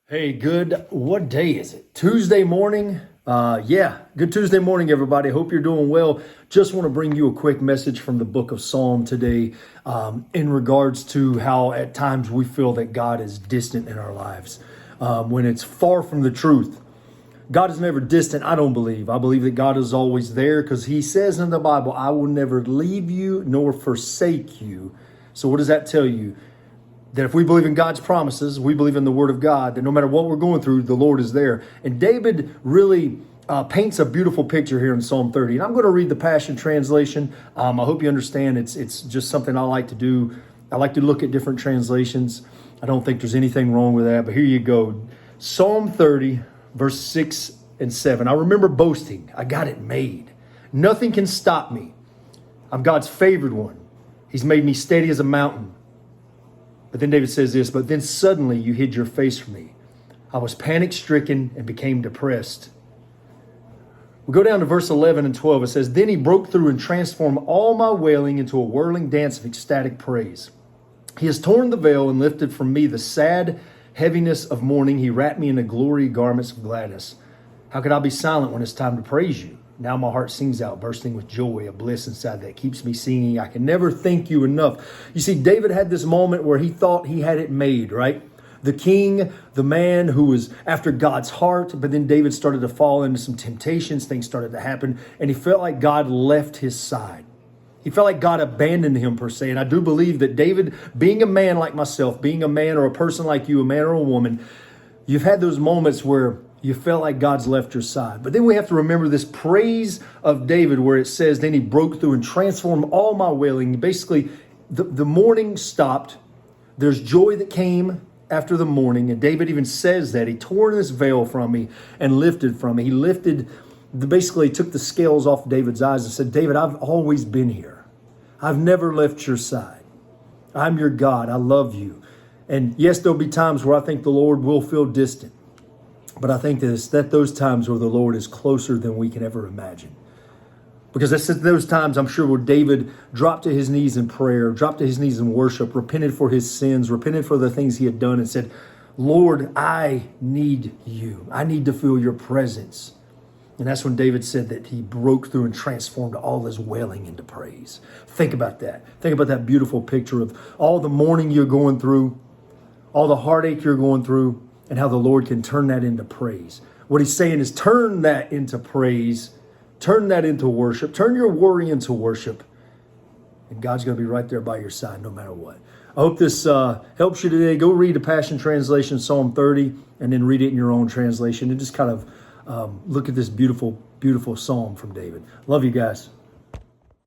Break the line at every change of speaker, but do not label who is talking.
What day is it? Tuesday morning. Good Tuesday morning, everybody. Hope you're doing well. Just want to bring you a quick message from the book of Psalm today in regards to how at times we feel that God is distant in our lives when it's far from the truth. God is never distant, I don't believe. I believe that God is always there because he says in the Bible, I will never leave you nor forsake you. So what does that tell you? That if we believe in God's promises, we believe in the word of God, that no matter what we're going through, the Lord is there. And David really paints a beautiful picture here in Psalm 30. And I'm going to read the Passion Translation. I hope you understand it's just something I like to do. I like to look at different translations. I don't think there's anything wrong with that, but here you go. Psalm 30, verse 6 and 7. I remember boasting. I got it made. Nothing can stop me. I'm God's favored one. He's made me steady as a mountain. But then David says this, but then suddenly you hid your face from me. I was panic-stricken and became depressed. We go down to verse 11 and 12. It says, then he broke through and transformed all my wailing into a whirling dance of ecstatic praise. He has torn the veil and lifted from me the sad heaviness of mourning. He wrapped me in the glory garments of gladness. How could I be silent when it's time to praise you? Now my heart sings out, bursting with joy, a bliss inside that keeps me singing. I can never thank you enough. You see, David had this moment where he thought he had it made, right? The king, the man who was after God's heart, but then David started to fall into some temptations. Things started to happen, and he felt like God left his side. He felt like God abandoned him, per se. And I do believe that David, being a man like myself, being a man or a person like you, a man or a woman, you've had those moments where you felt like God's left your side. But then we have to remember this praise of David where it says, then he broke through and transformed all my wailing. Basically, the mourning stopped. There's joy that came after the mourning. And David even says that. He tore this veil from me and lifted from me. He basically took the scales off David's eyes and said, David, I've always been here. I've never left your side. I'm your God. I love you. And yes, there'll be times where I think the Lord will feel distant. But I think that those times where the Lord is closer than we can ever imagine. Because that's those times, I'm sure, where David dropped to his knees in prayer, dropped to his knees in worship, repented for his sins, repented for the things he had done, and said, Lord, I need you. I need to feel your presence. And that's when David said that he broke through and transformed all his wailing into praise. Think about that. Think about that beautiful picture of all the mourning you're going through, all the heartache you're going through, and how the Lord can turn that into praise. What he's saying is turn that into praise, turn that into worship, turn your worry into worship, and God's going to be right there by your side no matter what. I hope this helps you today. Go read the Passion Translation, Psalm 30, and then read it in your own translation and just kind of look at this beautiful, beautiful psalm from David. Love you guys.